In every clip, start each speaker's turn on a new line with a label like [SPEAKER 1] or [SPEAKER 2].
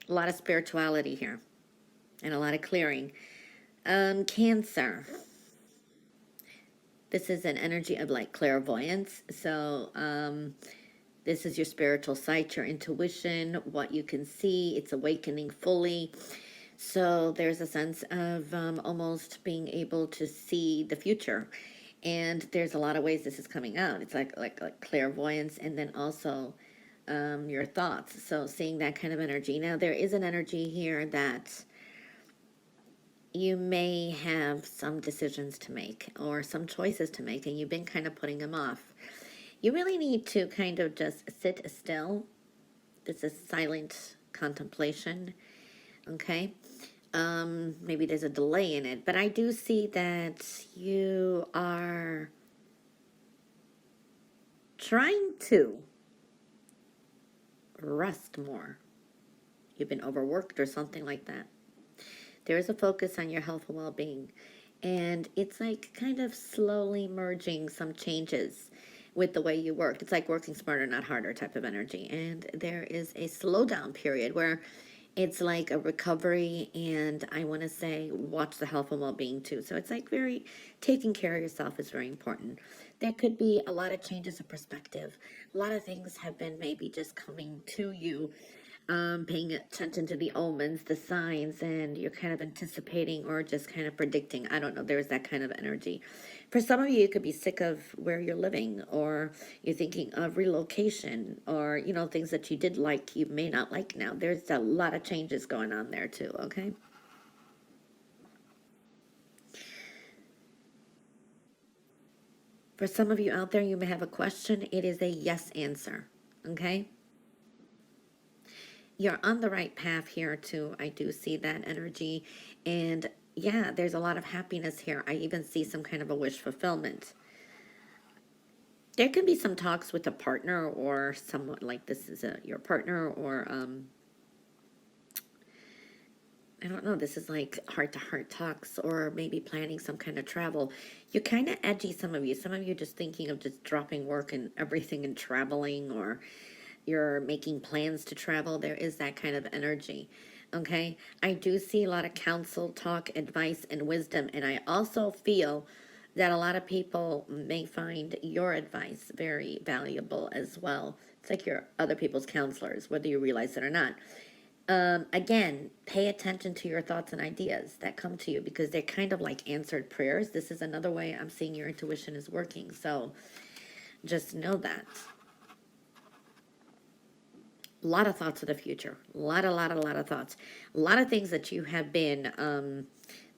[SPEAKER 1] A lot of spirituality here and a lot of clearing. Cancer. This is an energy of like clairvoyance. So, this is your spiritual sight, your intuition, what you can see. It's awakening fully. So there's a sense of almost being able to see the future, and there's a lot of ways this is coming out. It's like clairvoyance, and then also your thoughts. So seeing that kind of energy. Now there is an energy here that you may have some decisions to make or some choices to make, and you've been kind of putting them off. You really need to kind of just sit still. This is silent contemplation, okay? Maybe there's a delay in it, but I do see that you are trying to rest more. You've been overworked or something like that. There is a focus on your health and well-being, and it's like kind of slowly merging some changes with the way you work. It's like working smarter, not harder type of energy. And there is a slowdown period where it's like a recovery, and I want to say watch the health and well-being too. So it's like very taking care of yourself is very important. There could be a lot of changes of perspective. A lot of things have been maybe just coming to you, paying attention to the omens, the signs, and you're kind of anticipating or just kind of predicting. I don't know, there's that kind of energy. For some of you, you could be sick of where you're living, or you're thinking of relocation, or, you know, things that you did like, you may not like now. There's a lot of changes going on there too, okay? For some of you out there, you may have a question. It is a yes answer, okay? You're on the right path here too. I do see that energy. And yeah, there's a lot of happiness here. I even see some kind of a wish fulfillment. There can be some talks with a partner or someone like this is your partner, or I don't know, this is like heart to heart talks, or maybe planning some kind of travel. You're kind of edgy, some of you. Some of you just thinking of just dropping work and everything and traveling, or you're making plans to travel. There is that kind of energy. Okay. I do see a lot of counsel, talk, advice, and wisdom. And I also feel that a lot of people may find your advice very valuable as well. It's like you're other people's counselors, whether you realize it or not. Again, pay attention to your thoughts and ideas that come to you, because they're kind of like answered prayers. This is another way I'm seeing your intuition is working. So just know that. A lot of thoughts of the future. A lot of thoughts. A lot of things that you have been,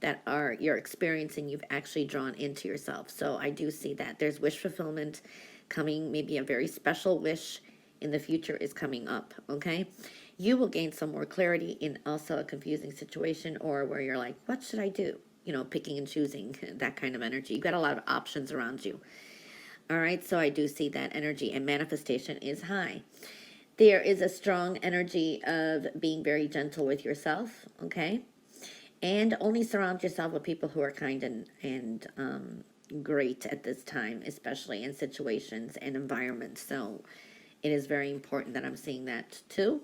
[SPEAKER 1] that are you're experiencing, you've actually drawn into yourself. So I do see that. There's wish fulfillment coming. Maybe a very special wish in the future is coming up, okay? You will gain some more clarity in also a confusing situation, or where you're like, what should I do? You know, picking and choosing, that kind of energy. You've got a lot of options around you. All right, so I do see that energy, and manifestation is high. There is a strong energy of being very gentle with yourself, okay? And only surround yourself with people who are kind and great at this time, especially in situations and environments. So it is very important that I'm seeing that too.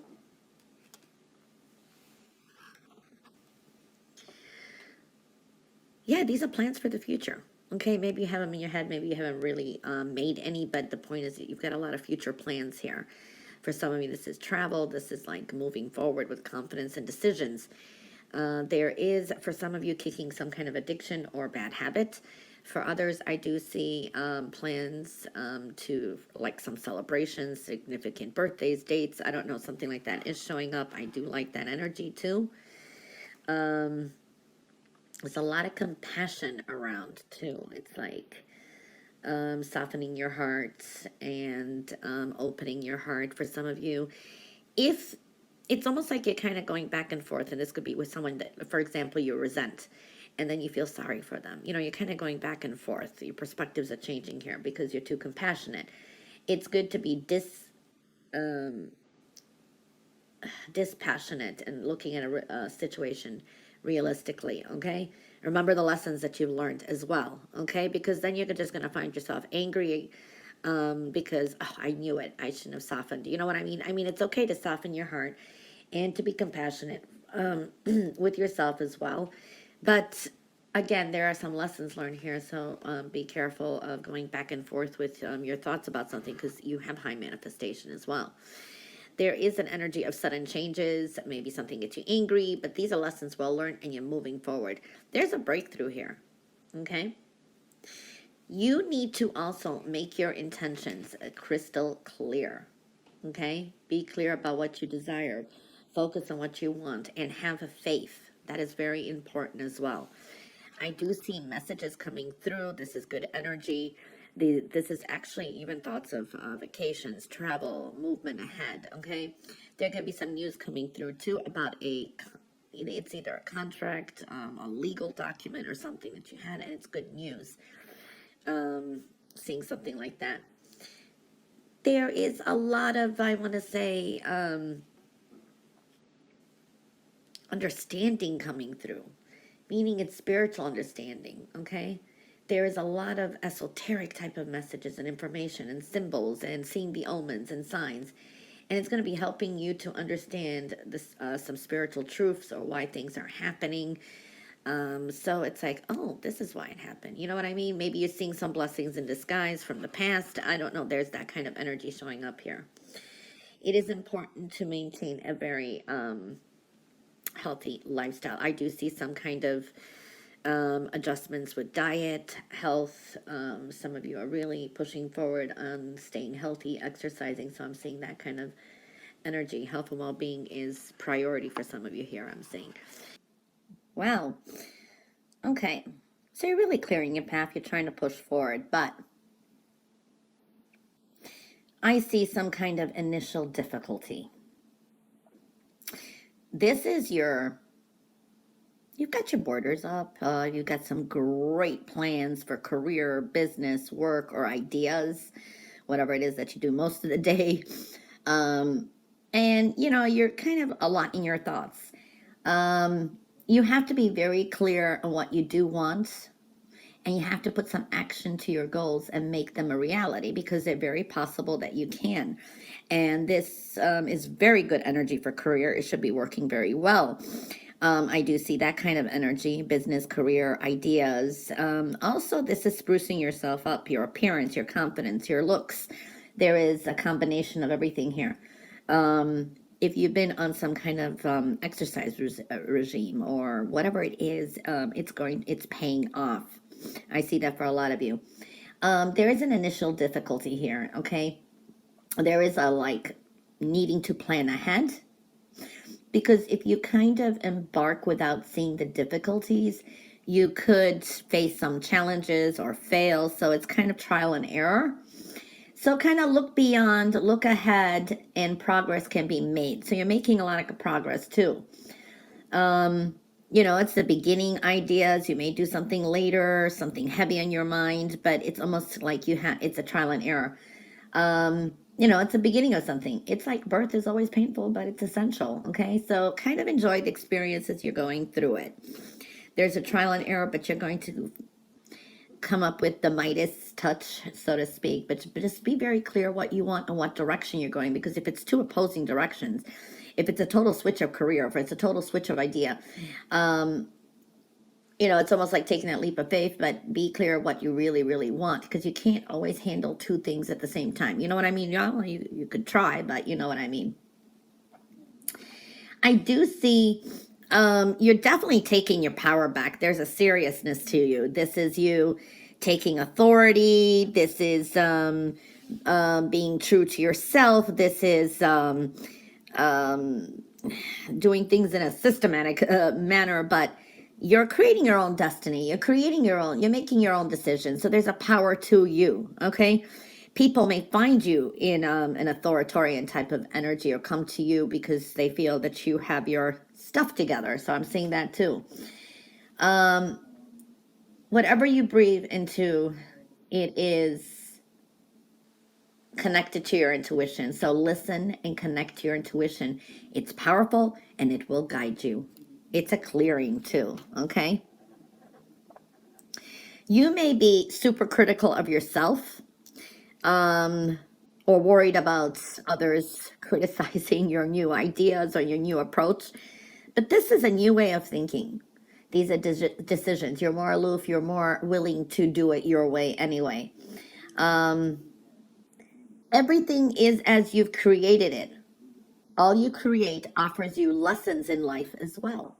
[SPEAKER 1] Yeah, these are plans for the future. Okay, maybe you have them in your head, maybe you haven't really made any, but the point is that you've got a lot of future plans here. For some of you, this is travel. This is like moving forward with confidence and decisions. There is, for some of you, kicking some kind of addiction or bad habit. For others, I do see plans to, like, some celebrations, significant birthdays, dates. I don't know, something like that is showing up. I do like that energy too. There's a lot of compassion around too. It's like softening your heart and opening your heart for some of you. If it's almost like you're kind of going back and forth, and this could be with someone that, for example, you resent, and then you feel sorry for them. You know, you're kind of going back and forth. Your perspectives are changing here because you're too compassionate. It's good to be dispassionate and looking at a situation realistically, okay? Remember the lessons that you've learned as well, okay? Because then you're just going to find yourself angry because, oh, I knew it. I shouldn't have softened. You know what I mean? I mean, it's okay to soften your heart and to be compassionate with yourself as well. But again, there are some lessons learned here, so be careful of going back and forth with your thoughts about something, because you have high manifestation as well. There is an energy of sudden changes. Maybe something gets you angry, but these are lessons well learned and you're moving forward. There's a breakthrough here, okay? You need to also make your intentions crystal clear, okay? Be clear about what you desire. Focus on what you want and have a faith. That is very important as well. I do see messages coming through. This is good energy. This is actually even thoughts of vacations, travel, movement ahead, okay? There could be some news coming through too about it's either a contract, a legal document or something that you had, and it's good news. Seeing something like that. There is a lot of, I want to say, understanding coming through, meaning it's spiritual understanding, okay? There is a lot of esoteric type of messages and information and symbols and seeing the omens and signs. And it's going to be helping you to understand this, some spiritual truths or why things are happening. So it's like, oh, this is why it happened. You know what I mean? Maybe you're seeing some blessings in disguise from the past. I don't know. There's that kind of energy showing up here. It is important to maintain a very healthy lifestyle. I do see some kind of adjustments with diet, health. Some of you are really pushing forward on staying healthy, exercising. So I'm seeing that kind of energy. Health and well-being is priority for some of you here, I'm seeing. Wow. Okay. So you're really clearing your path. You're trying to push forward, but I see some kind of initial difficulty. This is you've got your borders up. You've got some great plans for career, business, work, or ideas, whatever it is that you do most of the day. And, you're kind of a lot in your thoughts. You have to be very clear on what you do want, and you have to put some action to your goals and make them a reality, because they're very possible that you can. And this is very good energy for career. It should be working very well. I do see that kind of energy, business, career, ideas. Also, this is sprucing yourself up, your appearance, your confidence, your looks. There is a combination of everything here. If you've been on some kind of exercise regime or whatever it is, it's paying off. I see that for a lot of you. There is an initial difficulty here, okay? There is a needing to plan ahead, because if you kind of embark without seeing the difficulties, you could face some challenges or fail. So it's kind of trial and error. So kind of look beyond, look ahead, and progress can be made. So you're making a lot of progress too. It's the beginning ideas. You may do something later, something heavy on your mind, but it's almost like it's a trial and error. It's the beginning of something. It's like birth is always painful, but it's essential, okay? So kind of enjoy the experience as you're going through it. There's a trial and error, but you're going to come up with the Midas touch, so to speak. But just be very clear what you want and what direction you're going, because if it's two opposing directions, if it's a total switch of career, if it's a total switch of idea, it's almost like taking that leap of faith, but be clear what you really, really want, because you can't always handle two things at the same time. You know what I mean? You could try, but you know what I mean. I do see you're definitely taking your power back. There's a seriousness to you. This is you taking authority. This is being true to yourself. This is doing things in a systematic manner, but you're creating your own destiny. You're making your own decisions. So there's a power to you, okay? People may find you in an authoritarian type of energy or come to you because they feel that you have your stuff together. So I'm seeing that too. Whatever you breathe into, it is connected to your intuition. So listen and connect to your intuition. It's powerful and it will guide you. It's a clearing too, okay? You may be super critical of yourself. or worried about others criticizing your new ideas or your new approach. But this is a new way of thinking. These are decisions. You're more aloof. You're more willing to do it your way anyway. Um, Everything is as you've created it. All you create offers you lessons in life as well.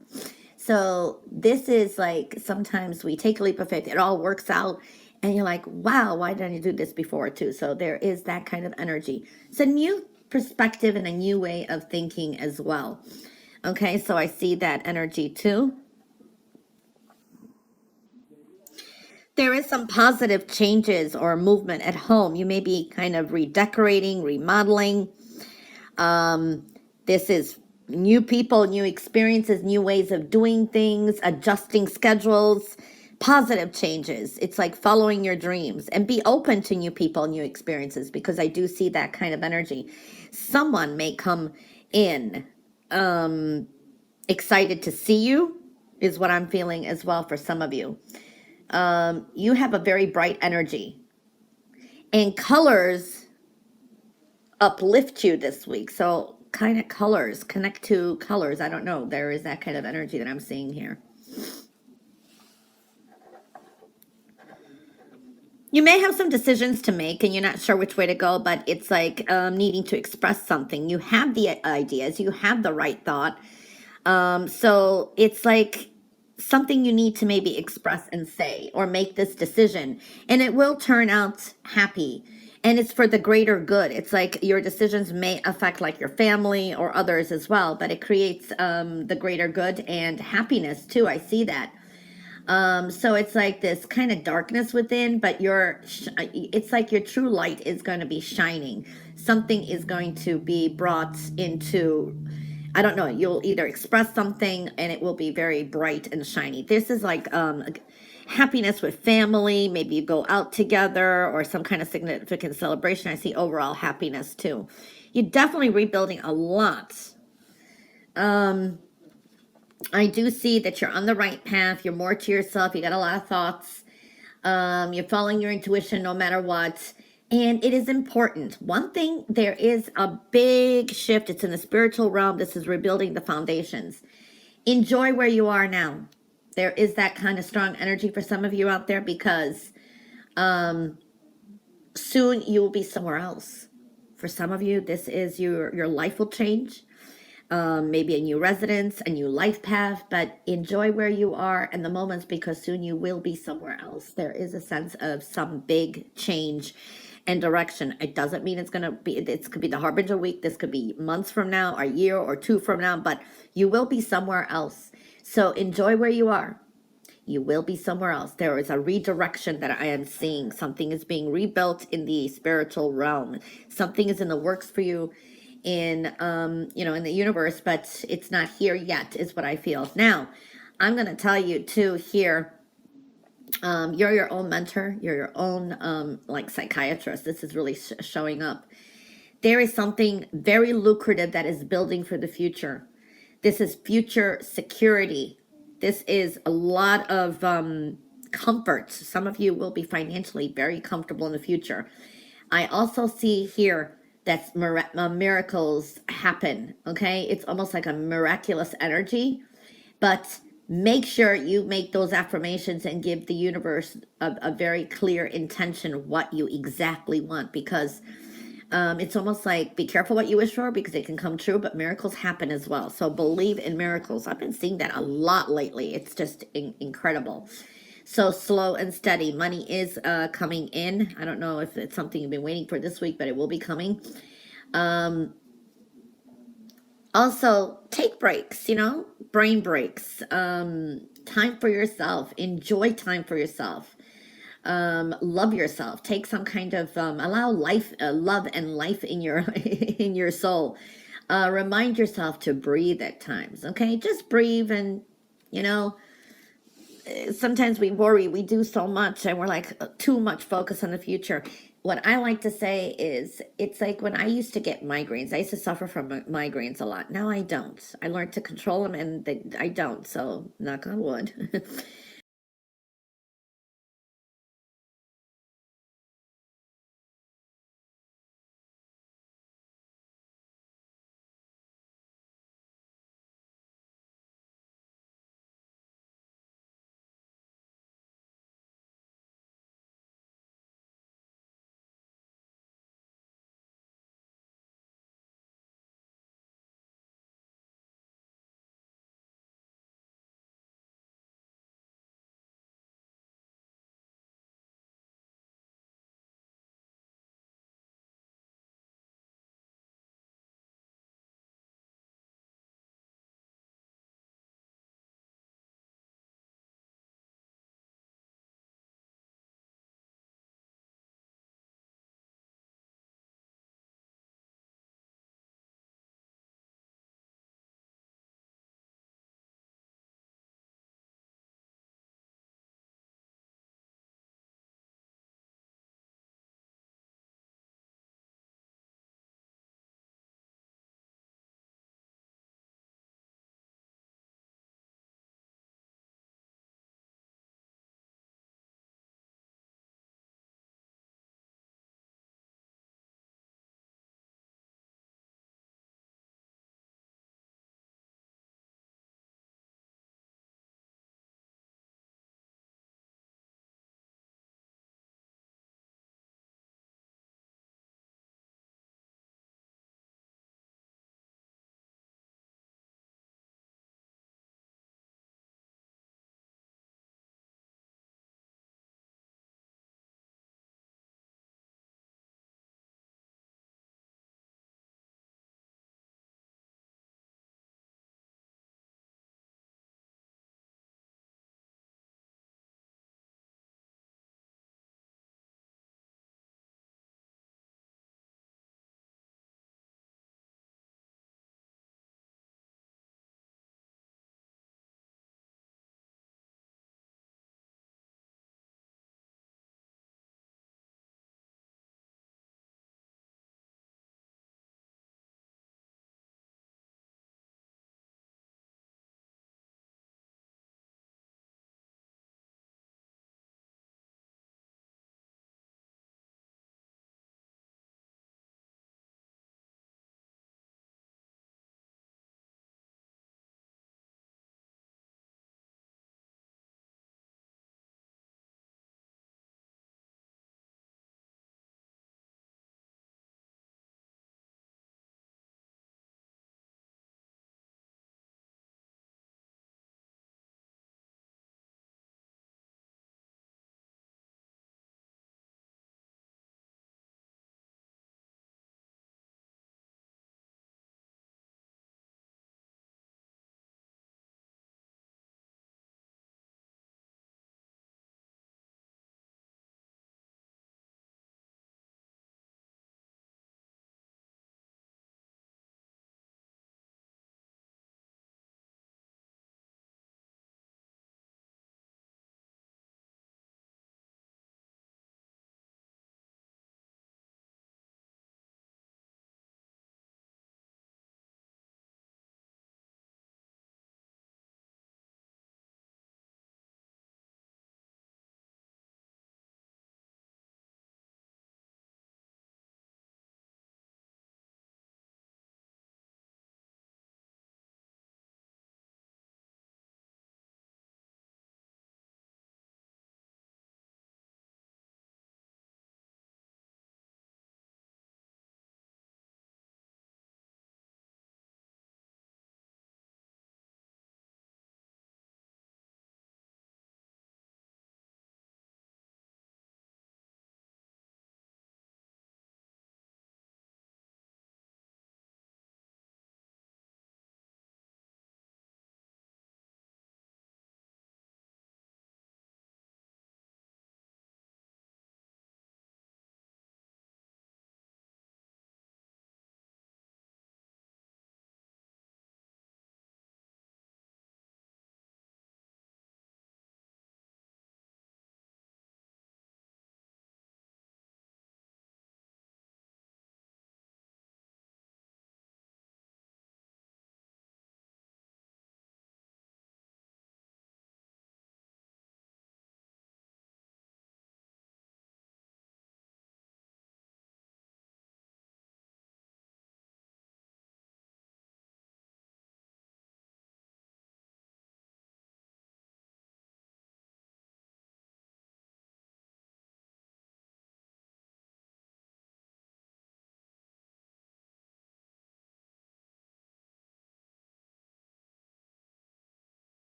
[SPEAKER 1] So this is like, sometimes we take a leap of faith, it all works out, and you're like, wow, why didn't I do this before too? So there is that kind of energy. It's a new perspective and a new way of thinking as well. Okay, so I see that energy too. There is some positive changes or movement at home. You may be kind of redecorating, remodeling. This is new people, new experiences, new ways of doing things, adjusting schedules, positive changes. It's like following your dreams, and be open to new people, new experiences, because I do see that kind of energy. Someone may come in excited to see you, is what I'm feeling as well for some of you. You have a very bright energy, and colors uplift you this week. So kind of colors, connect to colors. I don't know. There is that kind of energy that I'm seeing here. You may have some decisions to make and you're not sure which way to go, but it's like needing to express something. You have the ideas, you have the right thought. So it's like something you need to maybe express and say, or make this decision, and it will turn out happy. And it's for the greater good. It's like your decisions may affect like your family or others as well, but it creates the greater good and happiness too. I see that. So it's like this kind of darkness within, but it's like your true light is going to be shining. Something is going to be brought into, I don't know, you'll either express something and it will be very bright and shiny. This is like happiness with family. Maybe you go out together or some kind of significant celebration. I see overall happiness too. You're definitely rebuilding a lot. I do see that you're on the right path. You're more to yourself. You got a lot of thoughts. You're following your intuition no matter what. And it is important. One thing, there is a big shift. It's in the spiritual realm. This is rebuilding the foundations. Enjoy where you are now. There is that kind of strong energy for some of you out there, because soon you will be somewhere else. For some of you, this is your life will change. Maybe a new residence, a new life path, but enjoy where you are and the moments, because soon you will be somewhere else. There is a sense of some big change and direction. It doesn't mean it's going to be, this could be the Harbinger week. This could be months from now, a year or two from now, but you will be somewhere else. So enjoy where you are. You will be somewhere else. There is a redirection that I am seeing. Something is being rebuilt in the spiritual realm. Something is in the works for you in in the universe, but it's not here yet, is what I feel. Now I'm going to tell you too here, you're your own mentor, you're your own like psychiatrist. This is really showing up. There is something very lucrative that is building for the future. This is future security. This is a lot of comfort. Some of you will be financially very comfortable in the future. I also see here that miracles happen, okay? It's almost like a miraculous energy, but make sure you make those affirmations and give the universe a very clear intention what you exactly want, because it's almost like, be careful what you wish for, because it can come true, but miracles happen as well. So believe in miracles. I've been seeing that a lot lately. It's just incredible. So slow and steady. Money is coming in. I don't know if it's something you've been waiting for this week, but it will be coming. Also, take breaks, brain breaks. Time for yourself. Enjoy time for yourself. Love yourself. Take some kind of allow life, love and life in your in your soul. Remind yourself to breathe at times. Okay, just breathe. And sometimes we worry, we do so much, and we're like too much focus on the future. What I like to say is, it's like when I used to get migraines. I used to suffer from migraines a lot. Now I don't. I learned to control them, and I don't. So knock on wood.